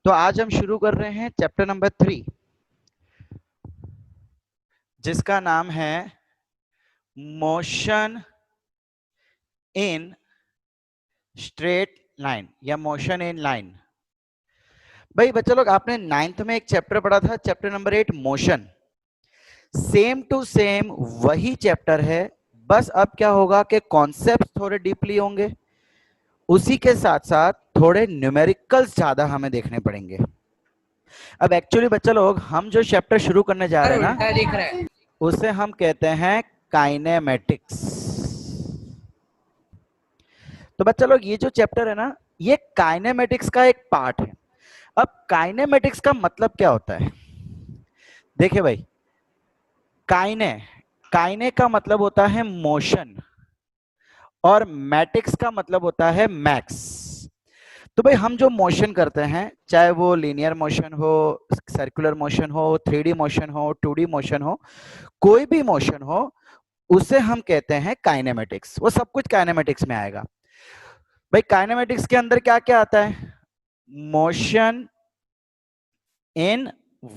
तो आज हम शुरू कर रहे हैं चैप्टर नंबर 3, जिसका नाम है मोशन इन स्ट्रेट लाइन या मोशन इन लाइन। भाई बच्चा लोग, आपने 9th में एक चैप्टर पढ़ा था, chapter number 8 motion. Same to same वही चैप्टर है, बस अब क्या होगा कि कॉन्सेप्ट थोड़े डीपली होंगे, उसी के साथ साथ थोड़े न्यूमेरिकल्स ज्यादा हमें देखने पड़ेंगे। अब एक्चुअली बच्चा लोग, हम जो चैप्टर शुरू करने जा रहे हैं ना, उसे हम कहते हैं काइनेमेटिक्स। तो बच्चा लोग, ये जो चैप्टर है ना, ये काइनेमेटिक्स का एक पार्ट है। अब काइनेमेटिक्स का मतलब क्या होता है? देखिए भाई, काइने काइने का मतलब होता है मोशन, और मैटिक्स का मतलब होता है मैक्स। तो भाई, हम जो मोशन करते हैं, चाहे वो लीनियर मोशन हो, सर्कुलर मोशन हो, 3D मोशन हो, 2D मोशन हो, कोई भी मोशन हो, उसे हम कहते हैं काइनेमेटिक्स। वो सब कुछ काइनेमेटिक्स में आएगा। भाई, काइनेमेटिक्स के अंदर क्या क्या आता है? Motion in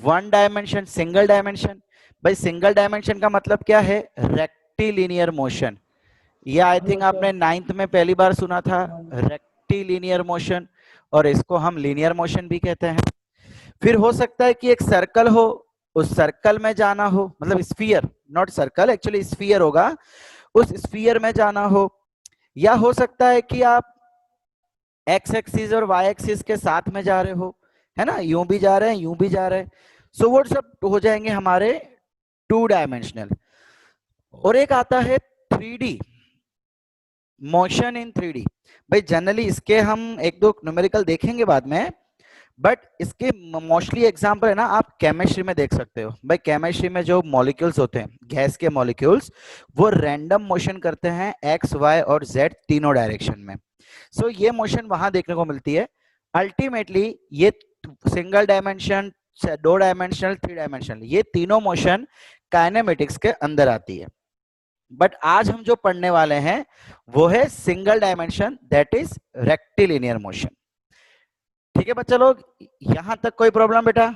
one dimension, single dimension. भाई, सिंगल डायमेंशन का मतलब क्या है? Rectilinear motion. ये आई थिंक आपने 9th में पहली बार सुना था, रेक्टिलिनियर मोशन, और इसको हम लीनियर मोशन भी कहते हैं। फिर हो सकता है कि एक सर्कल हो, उस सर्कल में जाना हो, मतलब sphere, not circle, actually sphere होगा, उस स्फीयर में जाना हो। या हो सकता है कि आप एक्स एक्सिस और वाई एक्सिस के साथ में जा रहे हो, है ना, यूं भी जा रहे हैं, यूं भी जा रहे हैं। सो वो सब हो जाएंगे हमारे 2 डायमेंशनल। और एक आता है 3D मोशन इन 3D। भाई, जनरली इसके हम एक दो न्यूमेरिकल देखेंगे बाद में, बट इसके मोस्टली एग्जांपल है ना, आप केमिस्ट्री में देख सकते हो। भाई, केमिस्ट्री में जो मॉलिक्यूल्स होते हैं, गैस के मॉलिक्यूल्स, वो रैंडम मोशन करते हैं एक्स, वाई और जेड तीनों डायरेक्शन में। सो ये मोशन वहां देखने को मिलती है। अल्टीमेटली ये सिंगल डायमेंशन, 2 डायमेंशनल, 3 डायमेंशनल, ये तीनों मोशन काइनेमेटिक्स के अंदर आती है। बट आज हम जो पढ़ने वाले हैं वो है single dimension, that is rectilinear motion. ठीक है बच्चा लोग, यहां तक कोई प्रॉब्लम बेटा?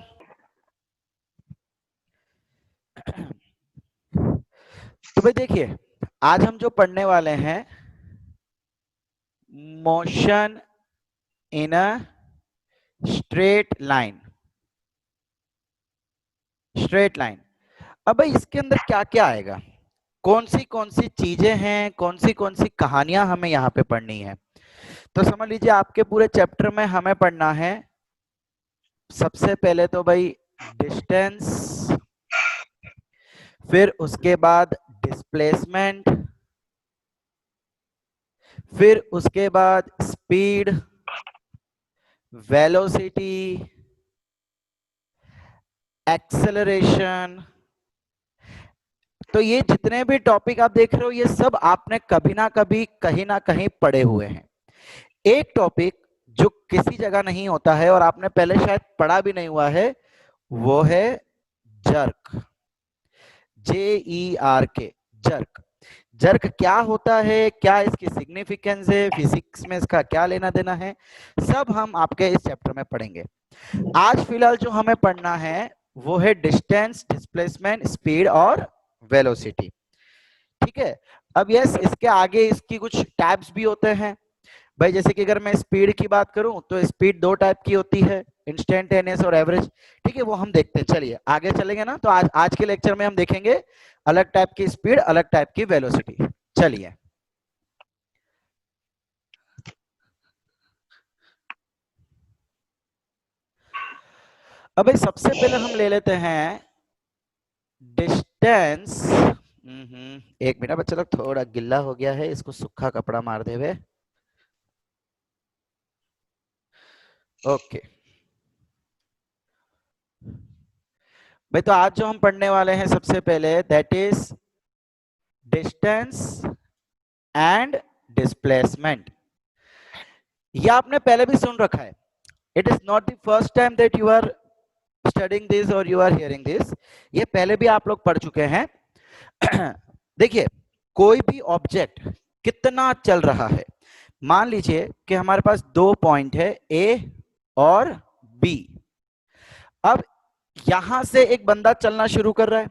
तो भाई देखिए, आज हम जो पढ़ने वाले हैं motion in a straight line. Straight line. अब भाई, इसके अंदर क्या क्या आएगा? कौन सी चीजें हैं, कौन सी कहानियां हमें यहाँ पे पढ़नी है? तो समझ लीजिए, आपके पूरे चैप्टर में हमें पढ़ना है सबसे पहले तो भाई डिस्टेंस, फिर उसके बाद डिस्प्लेसमेंट, फिर उसके बाद स्पीड, वेलोसिटी, एक्सेलरेशन। तो ये जितने भी टॉपिक आप देख रहे हो, ये सब आपने कभी ना कभी कहीं ना कहीं पढ़े हुए हैं। एक टॉपिक जो किसी जगह नहीं होता है और आपने पहले शायद पढ़ा भी नहीं हुआ है, वो है जर्क। JERK, jerk. जर्क क्या होता है, क्या इसकी सिग्निफिकेंस है, फिजिक्स में इसका क्या लेना देना है, सब हम आपके इस चैप्टर में पढ़ेंगे। आज फिलहाल जो हमें पढ़ना है वो है डिस्टेंस, डिस्प्लेसमेंट, स्पीड और वेलोसिटी। ठीक है। अब यस, इसके आगे इसकी कुछ टैब्स भी होते हैं। भाई, जैसे कि अगर मैं स्पीड की बात करूं तो स्पीड 2 टाइप की होती है, इंस्टेंटेनियस और एवरेज। ठीक है, वो हम देखते हैं। चलिए आगे चलेंगे ना, तो आज के लेक्चर में हम देखेंगे अलग टाइप की स्पीड, अलग टाइप की वेलोसिटी। चलिए, अब भाई सबसे पहले हम ले लेते हैं डिस्टेंस। एक मिनट बच्चा लोग, थोड़ा गिल्ला हो गया है, इसको सूखा कपड़ा मार दे हुए। ओके भाई, तो आज जो हम पढ़ने वाले हैं सबसे पहले, that is distance and displacement. ये आपने पहले भी सुन रखा है। It is not the first time that you are studying this और यू आर हियरिंग दिस। ये पहले भी आप लोग पढ़ चुके हैं। देखिए, कोई भी ऑब्जेक्ट कितना चल रहा है, मान लीजिए कि हमारे पास 2 पॉइंट है, ए और बी। अब यहां से एक बंदा चलना शुरू कर रहा है,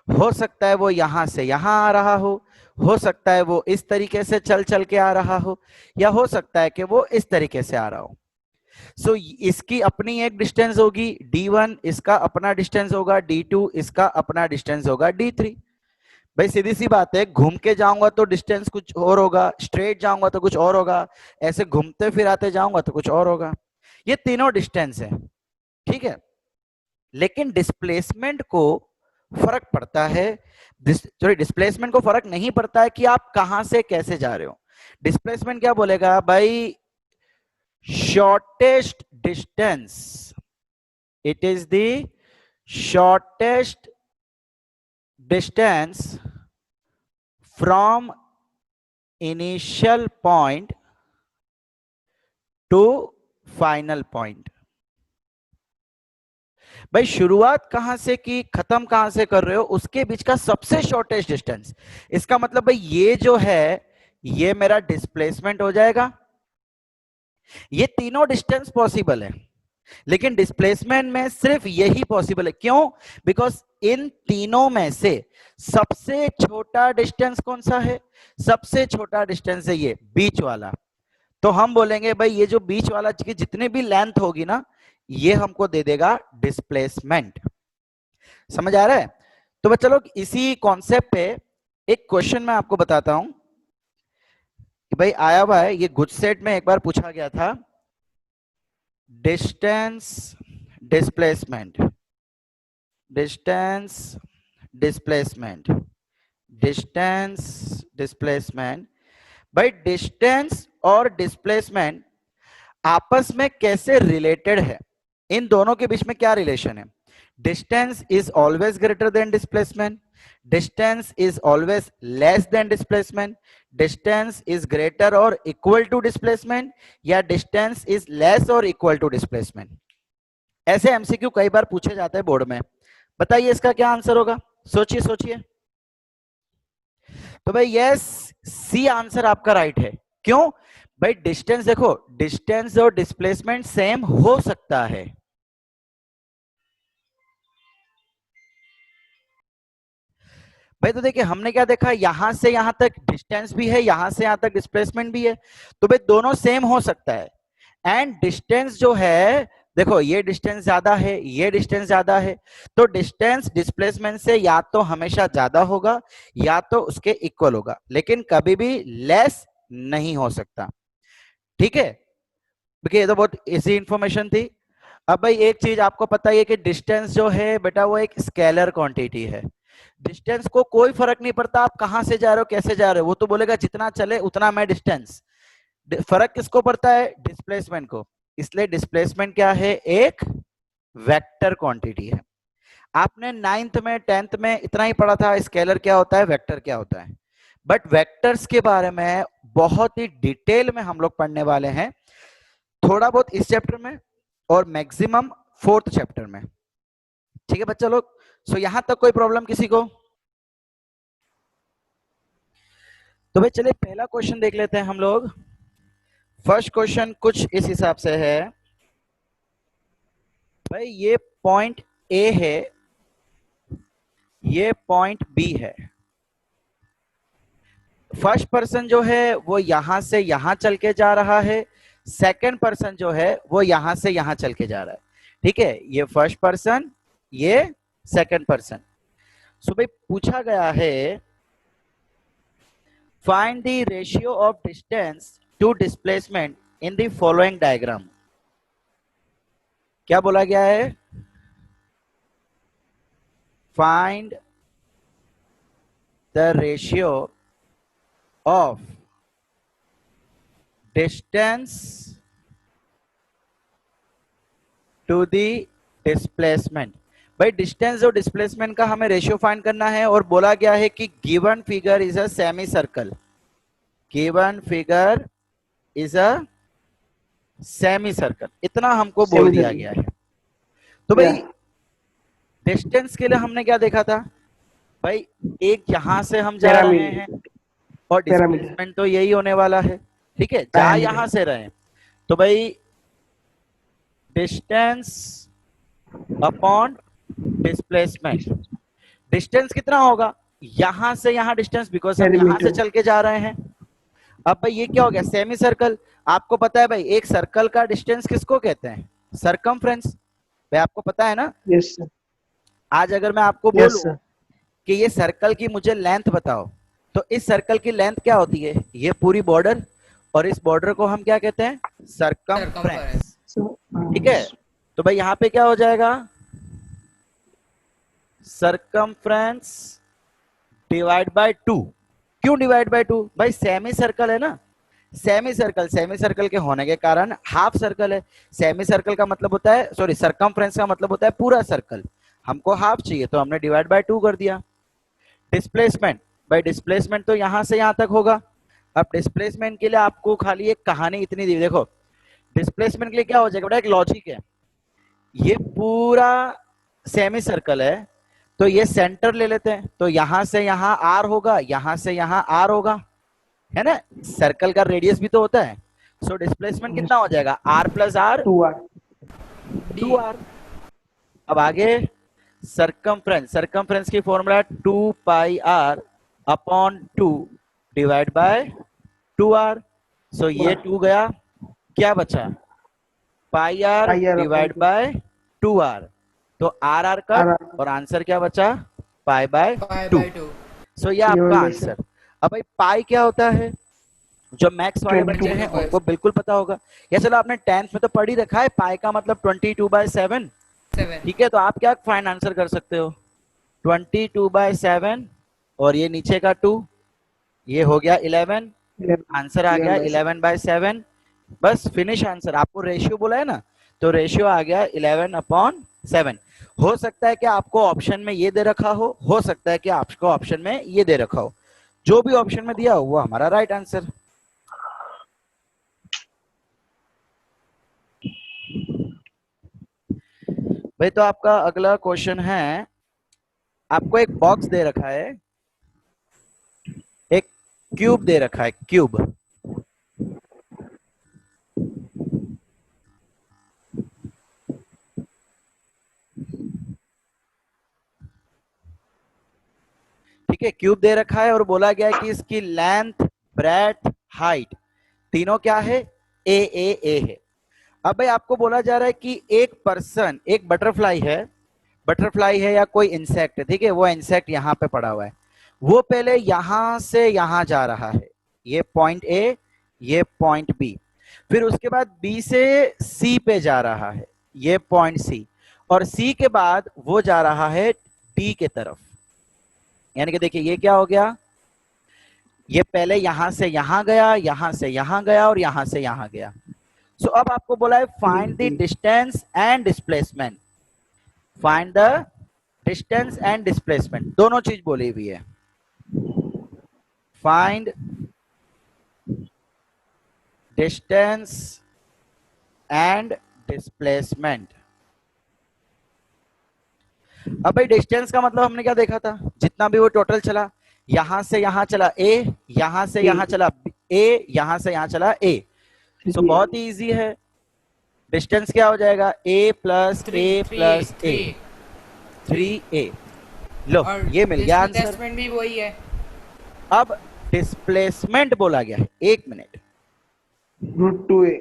हो सकता है वो यहां से यहां आ रहा हो सकता है वो इस तरीके से चल चल के आ रहा हो, या हो सकता है कि वो इस तरीके से आ रहा हो। सो इसकी अपनी एक डिस्टेंस होगी d1, इसका अपना डिस्टेंस होगा d2, इसका अपना डिस्टेंस होगा d3। भाई सीधी सी बात है, घूम के जाऊंगा तो डिस्टेंस कुछ और होगा, स्ट्रेट जाऊंगा तो कुछ और होगा, ऐसे घूमते फिराते जाऊंगा तो कुछ और होगा। ये तीनों डिस्टेंस है, ठीक है। लेकिन डिस्प्लेसमेंट को फर्क पड़ता है, सॉरी डिस्प्लेसमेंट को फर्क नहीं पड़ता है कि आप कहां से कैसे जा रहे हो। डिस्प्लेसमेंट क्या बोलेगा भाई, shortest distance, it is the shortest distance from initial point two final point. भाई शुरुआत कहां से की, खत्म कहां से कर रहे हो, उसके बीच का सबसे शॉर्टेस्ट डिस्टेंस। इसका मतलब भाई ये जो है ये मेरा डिस्प्लेसमेंट हो जाएगा। ये तीनों डिस्टेंस पॉसिबल है, लेकिन डिस्प्लेसमेंट में सिर्फ यही पॉसिबल है। क्यों? बिकॉज इन तीनों में से सबसे छोटा डिस्टेंस कौन सा है? सबसे छोटा डिस्टेंस है ये बीच वाला। तो हम बोलेंगे भाई ये जो बीच वाला की जितनी भी लेंथ होगी ना, ये हमको दे देगा डिस्प्लेसमेंट। समझ आ रहा है? तो बच्चा लोग इसी कॉन्सेप्ट पे एक क्वेश्चन मैं आपको बताता हूं कि भाई आया हुआ है, ये गुड सेट में एक बार पूछा गया था, distance displacement, distance displacement, distance displacement. भाई डिस्टेंस और डिस्प्लेसमेंट आपस में कैसे रिलेटेड है, इन दोनों के बीच में क्या रिलेशन है? Distance is always greater than displacement, distance is always less than displacement, distance is greater और इक्वल टू डिस्प्लेसमेंट, या डिस्टेंस इज लेस और इक्वल टू डिस्प्लेसमेंट। ऐसे एमसीक्यू कई बार पूछे जाते हैं बोर्ड में। बताइए इसका क्या आंसर होगा, सोचिए सोचिए। तो भाई यस, सी आंसर आपका राइट है। क्यों भाई? डिस्टेंस देखो, डिस्टेंस और डिस्प्लेसमेंट सेम हो सकता है। भाई तो देखिए हमने क्या देखा, यहां से यहां तक डिस्टेंस भी है, यहां से यहां तक डिस्प्लेसमेंट भी है, तो भाई दोनों सेम हो सकता है। एंड डिस्टेंस जो है, देखो ये डिस्टेंस ज्यादा है, ये डिस्टेंस ज्यादा है, तो डिस्टेंस डिस्प्लेसमेंट से या तो हमेशा ज्यादा होगा या तो उसके इक्वल होगा, लेकिन कभी भी लेस नहीं हो सकता। ठीक है, देखिए ये तो बहुत इजी इंफॉर्मेशन थी। अब भाई एक चीज आपको पता ही है कि डिस्टेंस जो है बेटा वो एक स्केलर क्वांटिटी है। डिस्टेंस को कोई फर्क नहीं पड़ता आप कहां से जा रहे हो कैसे जा रहे हो, वो तो बोलेगा जितना चले उतना मैं डिस्टेंस। फर्क किसको पड़ता है? डिस्प्लेसमेंट को। इसलिए डिस्प्लेसमेंट क्या है? एक वेक्टर क्वांटिटी है। आपने 9th में 10th में इतना ही पढ़ा था, स्केलर क्या होता है, वेक्टर क्या होता है। बट वेक्टर्स के बारे में बहुत ही डिटेल में हम लोग पढ़ने वाले हैं, थोड़ा बहुत इस चैप्टर में और मैक्सिमम 4th चैप्टर में। ठीक है बच्चा लोग, सो यहां तक कोई प्रॉब्लम किसी को? तो भाई चलिए पहला क्वेश्चन देख लेते हैं हम लोग। फर्स्ट क्वेश्चन कुछ इस हिसाब से है, भाई ये पॉइंट ए है, ये पॉइंट बी है। फर्स्ट पर्सन जो है वो यहां से यहां चल के जा रहा है, सेकंड पर्सन जो है वो यहां से यहां चल के जा रहा है। ठीक है, ये फर्स्ट पर्सन, ये सेकंड पर्सन। सो भाई पूछा गया है find the ratio of distance to displacement in the following diagram. क्या बोला गया है? Find the ratio of distance to the displacement. भाई डिस्टेंस और डिस्प्लेसमेंट का हमें रेशियो फाइंड करना है, और बोला गया है कि given figure is a semi circle, given figure is a semi circle, इतना हमको बोल दिया गया है। तो भाई डिस्टेंस के लिए हमने क्या देखा था? भाई एक यहां से हम जा रहे हैं और डिस्प्लेसमेंट तो यही होने वाला है। ठीक है, जा यहां से रहे, तो भाई डिस्टेंस अपॉन डिस्प्लेसमेंट। डिस्टेंस कितना होगा, यहां से यहां डिस्टेंस, बिकॉज हम यहां से पेरीमीटर। चल के जा रहे हैं। अब भाई ये क्या हो गया, सेमी सर्कल। आपको पता है भाई एक सर्कल का डिस्टेंस किसको कहते हैं, सरकमफ्रेंस। भाई आपको पता है ना। Yes sir. आज अगर मैं आपको यस बोलूं सर। कि ये सर्कल की मुझे लेंथ बताओ, तो इस सर्कल की लेंथ क्या होती है, ये पूरी बॉर्डर, और इस बॉर्डर को हम क्या कहते हैं, सरकमफेरेंस। सरकमफ्रेंस। ठीक है, तो भाई यहाँ पे क्या हो जाएगा, सरकमफ्रेंस डिवाइड बाय 2। क्यों डिवाइड बाय 2, भाई सेमी सर्कल है ना, सेमी सर्कल के होने के कारण हाफ सर्कल है। सेमी सर्कल का मतलब होता है, सॉरी सरकमफ्रेंस का मतलब होता है पूरा सर्कल, हमको हाफ चाहिए तो हमने डिवाइड बाय 2 कर दिया। डिस्प्लेसमेंट, भाई डिस्प्लेसमेंट तो यहां से यहां तक होगा। अब डिस्प्लेसमेंट के लिए आपको खाली एक कहानी इतनी दी, देखो डिस्प्लेसमेंट के लिए क्या हो जाएगा बेटा, एक लॉजिक है। ये पूरा सेमी सर्कल है, तो ये सेंटर ले लेते हैं, तो यहां से यहां आर होगा, यहां से यहां आर होगा, है ना। सर्कल का रेडियस भी तो होता है। सो डिस्प्लेसमेंट कितना हो जाएगा, are plus are, 2r। 2r। अब आगे सरकमफ्रेंस, सरकमफ्रेंस की formula 2 pi r upon 2 divide by 2r। So ये 2 गया, क्या बचा, pi r pi r upon divide by 2r। तो आर आर कट, r और आंसर क्या बचा, पाई बाय पाई 2। बाय 2। सो ये आपका 11/7। आंसर। अब भाई पाई क्या होता है, जो मैक्स वाले बच्चे 22। हैं उनको बिल्कुल पता होगा, या चलो आपने 10th में तो पढ़ ही रखा है, पाई का मतलब 22/7। 7। ठीक है, तो आप क्या फाइन आंसर कर सकते हो, 22/7, और ये नीचे का 2, ये हो गया 11, आंसर आ गया 11/7। 11/7। बस फिनिश आंसर। आपको रेशियो बोला है ना, तो रेशियो आ गया 11/7। हो सकता है कि आपको ऑप्शन में ये दे रखा हो सकता है कि आपको ऑप्शन में ये दे रखा हो, जो भी ऑप्शन में दिया हो वो हमारा राइट आंसर। भाई तो आपका अगला क्वेश्चन है, आपको एक बॉक्स दे रखा है, एक क्यूब दे रखा है, क्यूब। ठीक है, क्यूब दे रखा है और बोला गया है कि इसकी लेंथ, ब्रेथ, हाइट तीनों क्या है, ए है। अब भाई आपको बोला जा रहा है कि एक पर्सन, एक बटरफ्लाई है या कोई इंसेक्ट है, ठीक है, वो इंसेक्ट यहाँ पे पड़ा हुआ है, वो पहले यहां से यहां जा रहा है, ये पॉइंट ए, ये पॉइंट बी, फिर उसके बाद बी से सी पे जा रहा है, ये पॉइंट सी, और सी के बाद वो जा रहा है डी के तरफ। यानी कि देखिए ये क्या हो गया, ये पहले यहां से यहां गया, यहां से यहां गया, और यहां से यहां गया। सो अब आपको बोला है find the distance and displacement, find the distance and displacement, दोनों चीज बोली हुई है। Find distance and displacement. अब भाई डिस्टेंस का मतलब हमने क्या देखा था, जितना भी वो टोटल चला, यहां से यहां चला ए, यहां से यहां चला ए, यहां से यहां चला ए। सो बहुत ही इजी है, डिस्टेंस क्या हो जाएगा, ए प्लस 3 ए 3 प्लस ए, 3। 3a। लो और ये मिल गया आंसर। डिस्प्लेसमेंट भी वही है। अब डिस्प्लेसमेंट बोला गया है, 1 मिनट। √2a।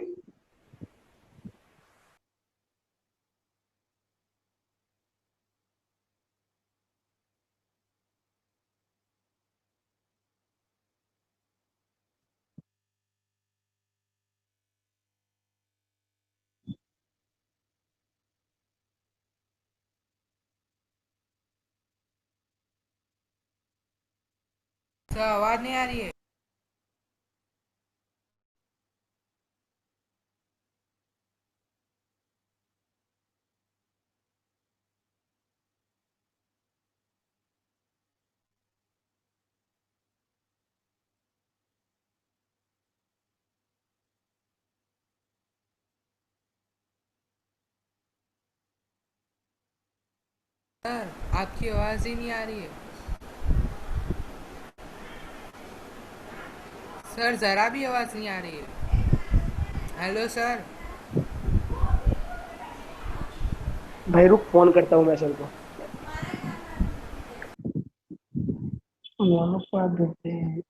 सर आवाज नहीं आ रही है। सर आपकी आवाज ही नहीं आ रही है। सर जरा भी आवाज नहीं आ रही है। Hello sir. भाई रुक, फोन करता हूँ मैं सर को। दोनों को आप देते हैं।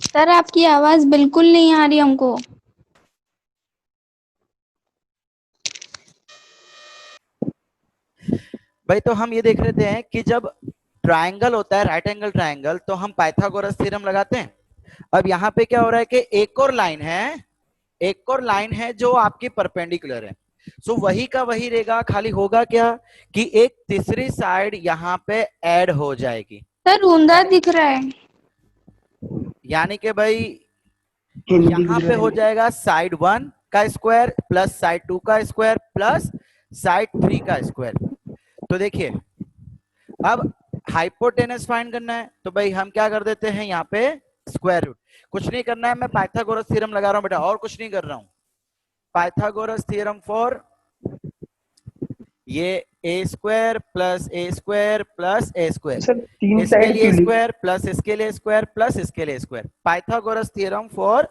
सर आपकी आवाज बिल्कुल नहीं आ रही हमको। भाई तो हम ये देख रहे थे कि जब ट्रायंगल होता है, राइट एंगल ट्रायंगल, तो हम पाइथागोरस थ्योरम लगाते हैं। अब यहाँ पे क्या हो रहा है कि एक और लाइन है, एक और लाइन है जो आपकी परपेंडिकुलर है। सो वही का वही रहेगा, खाली होगा क्या कि एक तीसरी साइड यहाँ पे ऐड हो जाएगी। सर ऊंधा दिख रहा है। यानी कि भाई हिंदी यहाँ पे हो गुजराती। जाएगा साइड 1 का स्क्वायर प्लस साइड 2 का स्क्वायर प्लस साइड 3 का स्क्वायर। तो देखिए अब हाइपोटेनस फाइंड करना है, तो भाई हम क्या कर देते हैं यहाँ पे स्क्वायर रूट। कुछ नहीं करना है, मैं पाइथागोरस थ्योरम लगा रहा हूँ बेटा, और कुछ नहीं कर रहा हूँ। पाइथागोरस थ्योरम फॉर ये ए स्क्वायर प्लस ए स्क्वायर प्लस ए स्क्वायर, सर तीन इसके साइड लिए क्यों ली? स्क्वायर प्लस इसके लिए स्क्वायर प्लस इसके लिए square. Pythagoras theorem for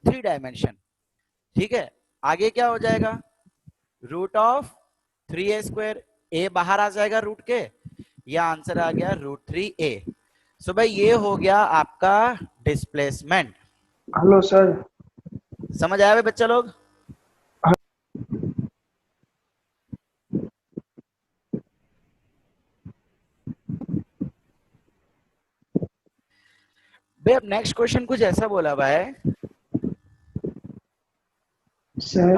3 dimension. ठीक है, आगे क्या हो जाएगा, रूट ऑफ 3a स्क्वायर, ए बाहर आ जाएगा रूट के, या आंसर आ गया रूट 3a। सो भाई ये हो गया आपका डिस्प्लेसमेंट। Hello sir. समझ आया भाई बच्चा लोग? भाई अब नेक्स्ट क्वेश्चन कुछ ऐसा बोला हुआ है, sir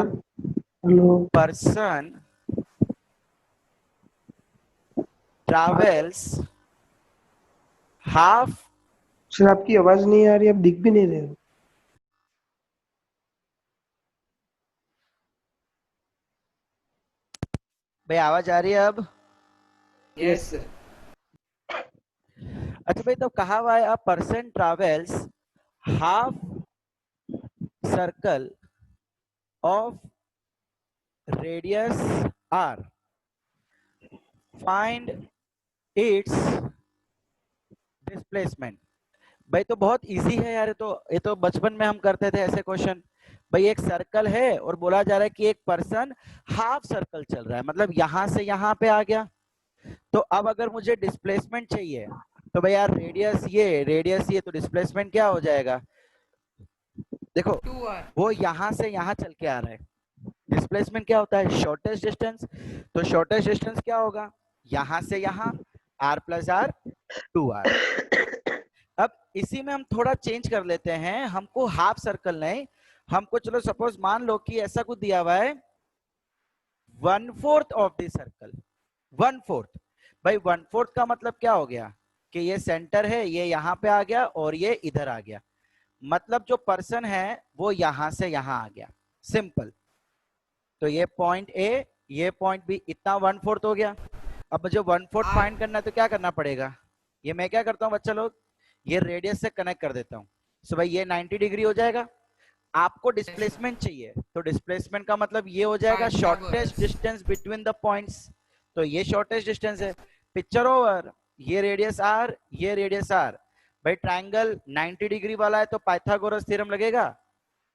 hello. Person travels half. Sir आपकी आवाज नहीं आ रही, आप दिख भी नहीं रहे हो। भाई आवाज आ रही है अब? Yes sir. अच्छा भाई, तो कहा हुआ है a person travels half circle of radius R, find its displacement. भाई तो बहुत इजी है यार, ये तो बचपन में हम करते थे ऐसे क्वेश्चन। भाई एक सर्कल है और बोला जा रहा है कि एक पर्सन हाफ सर्कल चल रहा है, मतलब यहां से यहां पे आ गया। तो अब अगर मुझे डिस्प्लेसमेंट चाहिए, तो भाई यार रेडियस ये, तो डिस्प्लेसमेंट क्या हो जाएगा, देखो 2r। वो यहां से यहां चल के आ रहा है। डिस्प्लेसमेंट क्या होता है, शॉर्टेस्ट डिस्टेंस। तो शॉर्टेस्ट डिस्टेंस क्या होगा, यहां से यहां, r प्लस आर 2r। अब इसी में हम थोड़ा चेंज कर लेते हैं, हमको हाफ सर्कल नहीं, हमको चलो सपोज मान लो कि ऐसा कुछ दिया हुआ है 1/4 ऑफ द सर्कल। 1/4, भाई 1/4 का मतलब क्या हो गया कि ये सेंटर है, ये यहां पे आ गया और ये इधर आ गया, मतलब जो पर्सन है वो यहां से यहां आ गया, सिंपल। तो ये पॉइंट ए, ये पॉइंट बी, इतना 1/4 हो गया। अब मुझे 1/4 r फाइंड करना है तो क्या करना पड़ेगा, ये मैं क्या करता हूँ बच्चा लोग, ये रेडियस से कनेक्ट कर देता हूँ। सो भाई ये 90 डिग्री हो जाएगा। आपको yes sir। डिस्प्लेसमेंट चाहिए, तो डिस्प्लेसमेंट का मतलब ये हो जाएगा shortest Pythagoras. Distance between the points. तो ये शॉर्टेस्ट डिस्टेंस है, पिक्चर ओवर। ये रेडियस आर, ये रेडियस आर। भाई ट्राइंगल 90 डिग्री वाला है तो पाइथागोरस थ्योरम लगेगा,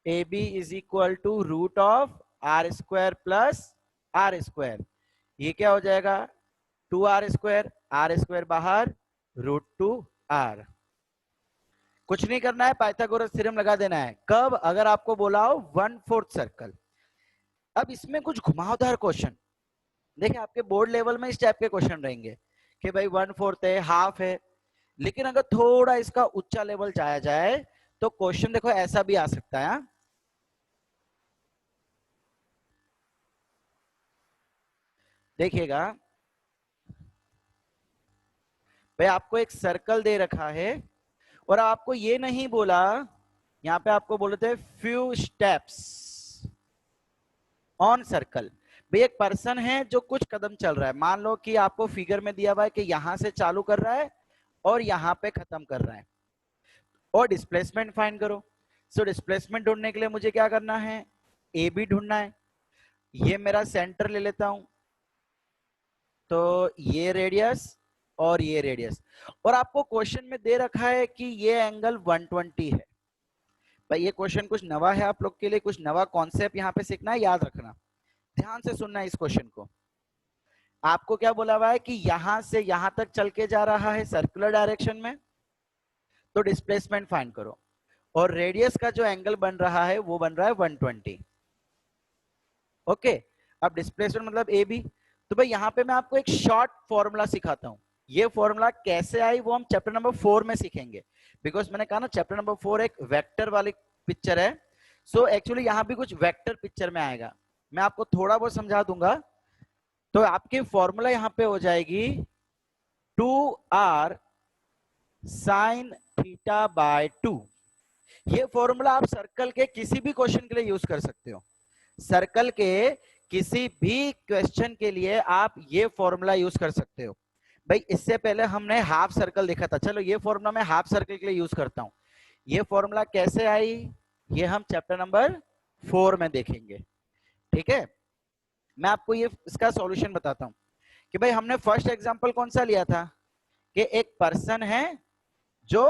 A B is equal to root of R square plus R square. ये क्या हो जाएगा, 2r स्क्वायर, आर स्क्वायर बाहर, √2r। कुछ नहीं करना है, पाइथागोरस थ्योरम लगा देना है। कब, अगर आपको बोला हो 1/4 सर्कल। अब इसमें कुछ घुमावदार क्वेश्चन, देखिए आपके बोर्ड लेवल में इस टाइप के क्वेश्चन रहेंगे कि भाई 1/4 है, हाफ है। लेकिन अगर थोड़ा इसका ऊंचा लेवल जाया जाए तो क्वेश्चन देखो ऐसा भी आ सकता है। हाँ? देखिएगा भाई, आपको एक सर्कल दे रखा है और आपको ये नहीं बोला, यहां पे आपको बोले थे फ्यू स्टेप्स ऑन सर्कल। भाई एक पर्सन है जो कुछ कदम चल रहा है, मान लो कि आपको फिगर में दिया हुआ है कि यहां से चालू कर रहा है और यहां पे खत्म कर रहा है, और डिस्प्लेसमेंट फाइंड करो। सो डिस्प्लेसमेंट ढूंढने के लिए मुझे क्या करना है, ए बी ढूंढना है। ये मेरा सेंटर ले लेता हूं, तो ये रेडियस और ये रेडियस, और आपको क्वेश्चन में दे रखा है कि ये एंगल 120 है। भाई ये क्वेश्चन कुछ नवा है आप लोग के लिए, कुछ नवा कॉन्सेप्ट यहाँ पे सीखना है, याद रखना, ध्यान से सुनना है इस क्वेश्चन को। आपको क्या बोला हुआ है कि यहां से यहां तक चल के जा रहा है सर्कुलर डायरेक्शन में, तो डिस्प्लेसमेंट फाइंड करो, और रेडियस का जो एंगल बन रहा है वो बन रहा है 120। ओके, अब डिस्प्लेसमेंट मतलब ए बी। तो भाई यहाँ पे मैं आपको एक शॉर्ट फॉर्मूला सिखाता हूँ, ये फॉर्मूला कैसे आई वो हम चैप्टर नंबर 4 में सीखेंगे, बिकॉज मैंने कहा ना चैप्टर नंबर 4 एक वेक्टर वाली पिक्चर है। सो एक्चुअली यहाँ भी कुछ वेक्टर पिक्चर में आएगा, मैं आपको थोड़ा बहुत समझा दूंगा। तो आपकी फॉर्मूला यहाँ पे हो जाएगी 2r sin थीटा बाय 2। ये फॉर्मूला आप सर्कल के किसी भी क्वेश्चन के लिए यूज कर सकते हो, सर्कल के किसी भी क्वेश्चन के लिए आप ये फॉर्मूला यूज कर सकते हो। भाई इससे पहले हमने हाफ सर्कल देखा था, चलो ये फॉर्मूला मैं हाफ सर्कल के लिए यूज करता हूं। ये फॉर्मूला कैसे आई ये हम चैप्टर नंबर 4 में देखेंगे, ठीक है। मैं आपको ये इसका सॉल्यूशन बताता हूं कि भाई हमने फर्स्ट एग्जांपल कौन सा लिया था कि एक पर्सन है जो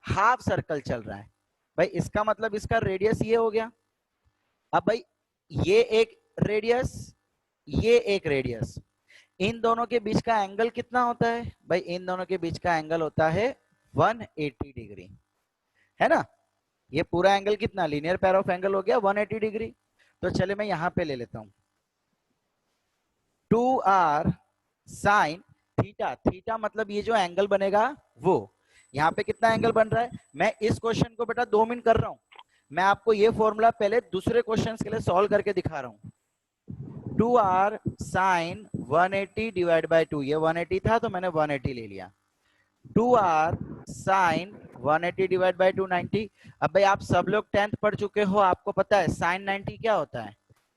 हाफ सर्कल चल रहा है। भाई इसका मतलब इसका रेडियस ये हो गया। अब भाई ये एक रेडियस, ये एक रेडियस, इन दोनों के बीच का एंगल कितना होता है? भाई इन दोनों के बीच का एंगल होता है 180 डिग्री, है ना। ये पूरा एंगल कितना, लीनियर पेयर ऑफ एंगल हो गया 180 डिग्री। तो चले मैं यहां पे ले लेता हूं 2r sin थीटा, थीटा मतलब ये जो एंगल बनेगा वो, यहाँ पे कितना एंगल बन रहा है, मैं इस क्वेश्चन को बेटा 2 मिनट कर रहा हूं, मैं आपको ये फॉर्मूला पहले दूसरे क्वेश्चंस के लिए सॉल्व करके दिखा रहा हूं। 2r sin 180 डिवाइड बाय 2, ये 180 था तो मैंने 180 ले लिया, 2r sin 180 डिवाइड बाय 290। अब भाई आप सब लोग 10th पढ़ चुके हो, आपको पता है sin 90 क्या होता है,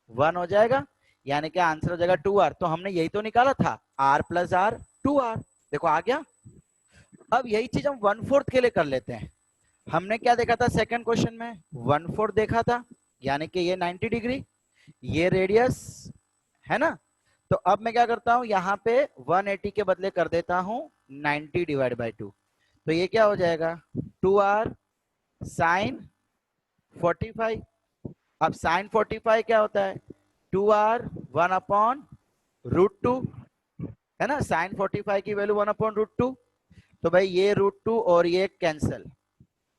1 हो जाएगा, यानी कि आंसर हो जाएगा 2r। तो हमने यही तो निकाला था, r प्लस r 2r, देखो आ गया। अब यही चीज हम 1/4 के लिए कर लेते हैं। हमने क्या देखा था सेकंड क्वेश्चन में, 1/4 देखा था, यानी कि ये 90 डिग्री, ये रेडियस है ना। तो अब मैं क्या करता हूं, यहाँ पे 180 के बदले कर देता हूं 90 डिवाइड बाय 2, तो ये क्या हो जाएगा 2r साइन 45। अब साइन 45 क्या होता है, 2r 1/√2, है ना, साइन 45 की वैल्यू 1/√2। तो भाई ये √2 और ये कैंसल,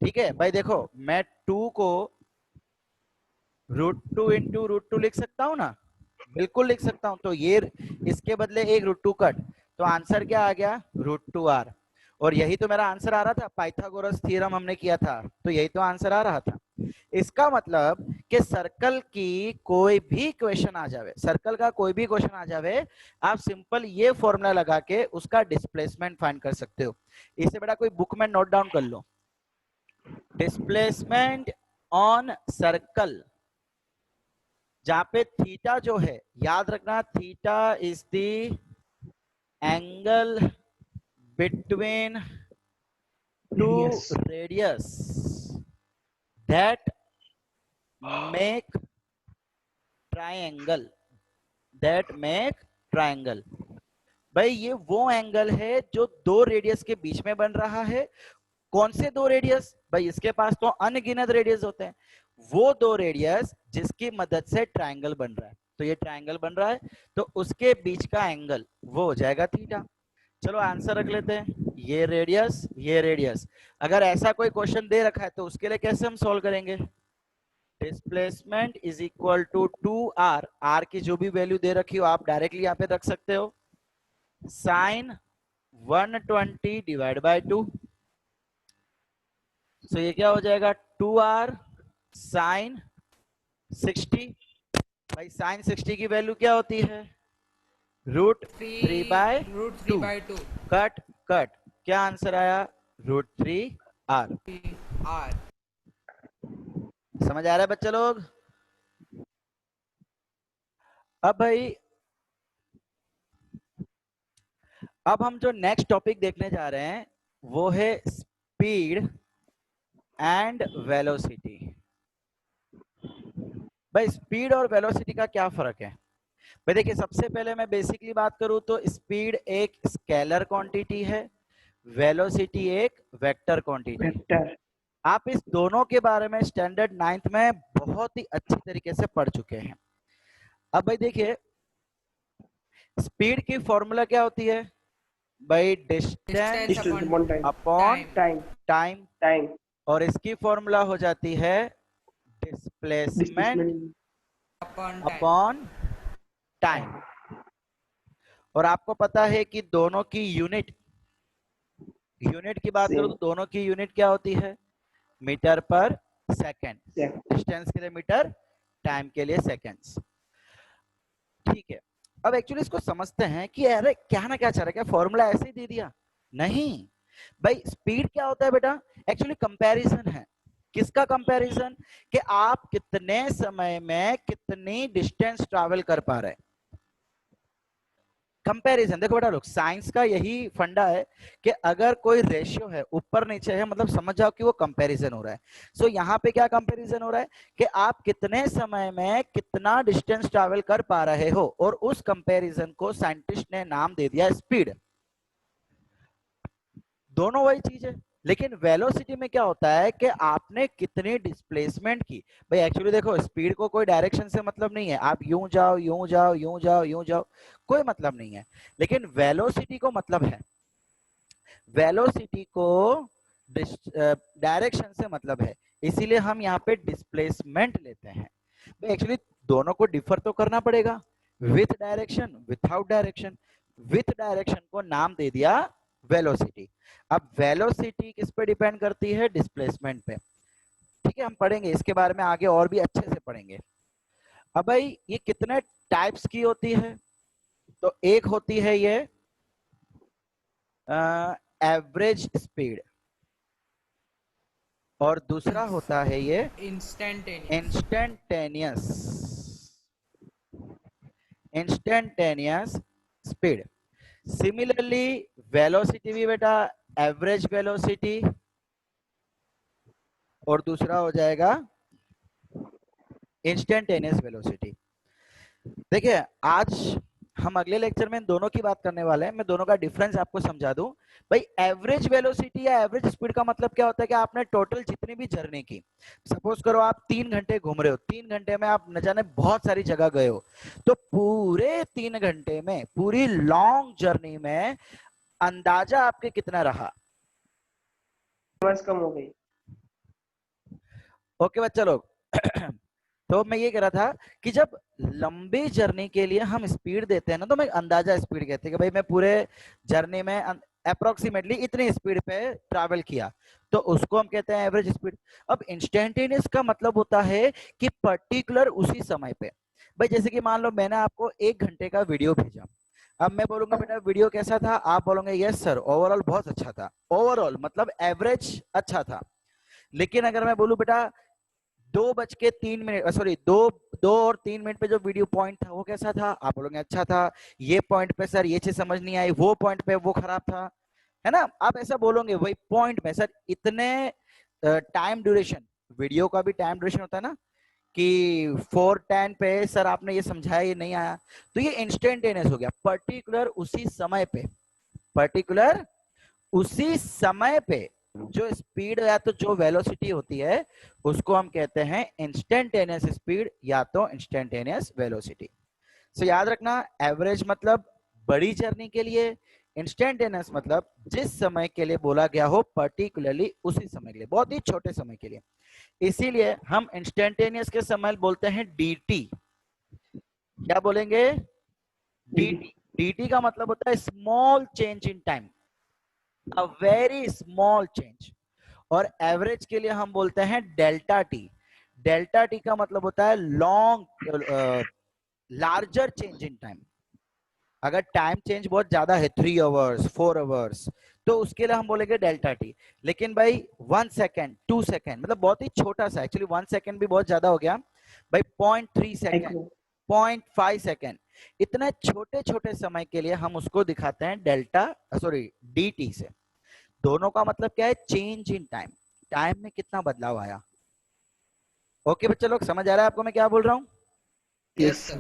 ठीक है। भाई देखो मैं 2 को √2 इंटू √2 लिख सकता हूं ना, बिल्कुल लिख सकता हूं। तो ये इसके बदले एक √2 कट, तो आंसर क्या आ गया √2r, और यही तो मेरा आंसर आ रहा था, पाइथागोरस थ्योरम हमने किया था, तो यही तो आंसर आ रहा था। इसका मतलब कि सर्कल की कोई भी क्वेश्चन आ जावे, सर्कल का कोई भी क्वेश्चन आ जावे, आप सिंपल ये फॉर्मूला लगा के उसका डिस्प्लेसमेंट फाइंड कर सकते हो। इसे बेटा कोई बुक में नोट डाउन कर लो, डिस्प्लेसमेंट ऑन सर्कल, जहां पे थीटा जो है, याद रखना theta is the angle between two radius that make triangle, that make triangle. भाई ये वो एंगल है जो दो रेडियस के बीच में बन रहा है। कौन से दो रेडियस, भाई इसके पास तो अनगिनत रेडियस होते हैं, वो दो रेडियस जिसकी मदद से ट्रायंगल बन रहा है। तो ये ट्रायंगल बन रहा है तो उसके बीच का एंगल वो हो जाएगा थीटा। चलो आंसर रख लेते हैं, ये रेडियस ये रेडियस। अगर ऐसा कोई क्वेश्चन दे रखा है तो उसके लिए कैसे हम सॉल्व करेंगे, displacement is equal to 2r, r की जो भी वैल्यू दे रखी हो आप डायरेक्टली यहाँ पे रख सकते हो, साइन 120 डिवाइड बाय 2। सो ये क्या हो जाएगा 2r साइन 60। भाई साइन 60 की वैल्यू क्या होती है, √3 बाय √3 2, by 2 कट कट, क्या आंसर आया √3r। r। समझ आ रहा है बच्चे लोग। अब भाई अब हम जो नेक्स्ट टॉपिक देखने जा रहे हैं वो है स्पीड एंड वेलोसिटी। भाई स्पीड और वेलोसिटी का क्या फर्क है, भाई देखिए, सबसे पहले मैं बेसिकली बात करूं तो स्पीड एक स्केलर क्वांटिटी है, वेलोसिटी एक वेक्टर क्वांटिटी है। वेक्टर। आप इस दोनों के बारे में स्टैंडर्ड 9th में बहुत ही अच्छी तरीके से पढ़ चुके हैं। अब भाई देखिए, स्पीड की फॉर्मूला क्या होती है भाई? Distance Distance distance upon upon time. Upon time. Time. Time, time. और इसकी फॉर्मूला हो जाती है displacement displacement Upon time. Upon time. और आपको पता है कि दोनों की यूनिट की बात करो सेम। तो दोनों की यूनिट क्या होती है? मीटर पर सेकेंड। डिस्टेंस के लिए मीटर, टाइम के लिए सेकेंड्स। ठीक है, अब एक्चुअली इसको समझते हैं कि अरे क्या ना क्या चाह रहा है, क्या फॉर्मूला ऐसे ही दे दिया? नहीं भाई, स्पीड क्या होता है बेटा? एक्चुअली कंपैरिजन है। किसका कंपैरिजन? कि आप कितने समय में कितनी डिस्टेंस ट्रैवल कर पा रहे हैं। कंपैरिजन देखो बेटा, लोग साइंस का यही फंडा है कि अगर कोई रेशियो है ऊपर नीचे है, मतलब समझ जाओ कि वो कंपैरिजन हो रहा है। सो यहाँ पे क्या कंपैरिजन हो रहा है कि आप कितने समय में कितना डिस्टेंस ट्रैवल कर पा रहे हो, और उस कंपैरिजन को साइंटिस्ट ने नाम दे दिया स्पीड। दोनों वही चीज है, लेकिन वेलोसिटी में क्या होता है कि आपने कितनी डिस्प्लेसमेंट की। भाई एक्चुअली देखो, स्पीड को कोई डायरेक्शन से मतलब नहीं है, आप यूं जाओ यूं जाओ यूं जाओ यूं जाओ, कोई मतलब नहीं है। लेकिन वेलोसिटी को मतलब है, वेलोसिटी को डायरेक्शन से मतलब है, इसीलिए हम यहाँ पे डिस्प्लेसमेंट लेते हैं। भाई एक्चुअली दोनों को डिफर तो करना पड़ेगा, with direction without direction. With direction को नाम दे दिया वेलोसिटी। अब वेलोसिटी किस पे डिपेंड करती है? डिस्प्लेसमेंट पे। ठीक है, हम पढ़ेंगे इसके बारे में आगे और भी अच्छे से पढ़ेंगे। अब भाई ये कितने टाइप्स की होती है? तो एक होती है ये एवरेज स्पीड, और दूसरा होता है ये Instantaneous. Instantaneous instantaneous speed. Similarly velocity भी बेटा एवरेज वेलोसिटी, और दूसरा हो जाएगा इंस्टेंटेनियस वेलोसिटी। देखिए, आज हम अगले लेक्चर में इन दोनों की बात करने वाले हैं। मैं दोनों का डिफरेंस आपको समझा दूं। भाई एवरेज वेलोसिटी या एवरेज स्पीड का मतलब क्या होता है कि आपने टोटल जितनी भी जर्नी की, सपोज करो आप 3 घंटे घूम रहे हो, 3 घंटे में आप न जाने बहुत सारी जगह गए हो, तो पूरे 3 घंटे में, पूरी लॉन्ग जर्नी में अंदाजा आपके कितना रहा? आवाज कम हो गई। ओके बच्चा लोग। तो मैं ये कह रहा था कि जब लंबी जर्नी के लिए हम स्पीड देते हैं ना, तो मैं अंदाजा स्पीड कहते हैं कि भाई मैं पूरे जर्नी में अप्रोक्सीमेटली इतनी स्पीड पे ट्रैवल किया, तो उसको हम कहते हैं एवरेज स्पीड। अब इंस्टेंटेनियस का मतलब होता है कि पर्टिकुलर उसी समय पे। भाई जैसे कि मान लो मैंने आपको 1 घंटे का वीडियो भेजा, अब मैं बोलूंगा बेटा वीडियो कैसा था, आप बोलोगे यस सर ओवरऑल बहुत अच्छा था। ओवरऑल मतलब एवरेज अच्छा था। लेकिन अगर मैं बोलूं बेटा 2:03, सॉरी 2 और 3 मिनट पे जो वीडियो पॉइंट था वो कैसा था, आप बोलोगे अच्छा था। ये पॉइंट पे सर ये चीज समझ नहीं आई, वो पॉइंट पे वो खराब था, है ना? आप ऐसा बोलोगे वही पॉइंट में सर इतने टाइम ड्यूरेशन, वीडियो का भी टाइम ड्यूरेशन होता है ना, कि 4:10 पे सर आपने ये समझाया ये नहीं आया। तो ये इंस्टेंटेनियस हो गया, पर्टिकुलर उसी समय पे, पर्टिकुलर उसी समय पे जो स्पीड या तो जो वेलोसिटी होती है उसको हम कहते हैं इंस्टेंटेनियस स्पीड या तो इंस्टेंटेनियस वेलोसिटी। सो याद रखना, एवरेज मतलब बड़ी जर्नी के लिए, इंस्टेंटेनियस मतलब जिस समय के लिए बोला गया हो, पर्टिकुलरली उसी समय के लिए, बहुत ही छोटे समय के लिए। इसीलिए हम इंस्टेंटेनियस के समय बोलते हैं डीटी। क्या बोलेंगे? डीटी। डीटी का मतलब होता है small change in time, a very small change. और एवरेज के लिए हम बोलते हैं डेल्टा टी। डेल्टा टी का मतलब होता है long larger change in time. अगर टाइम चेंज बहुत ज्यादा है, 3 आवर्स 4 आवर्स, तो उसके लिए हम बोलेंगे डेल्टा टी। लेकिन भाई 1 सेकेंड 2 सेकेंड मतलब बहुत ही छोटा सा, एक्चुअली 1 सेकेंड भी बहुत ज्यादा हो गया भाई, 0.3 सेकेंड 0.5 सेकेंड, इतने छोटे छोटे समय के लिए हम उसको दिखाते हैं डेल्टा, सॉरी dt से। दोनों का मतलब क्या है? चेंज इन टाइम, टाइम में कितना बदलाव आया। ओके बच्चे लोग, समझ आ रहा है आपको मैं क्या बोल रहा हूँ? Yes, sir.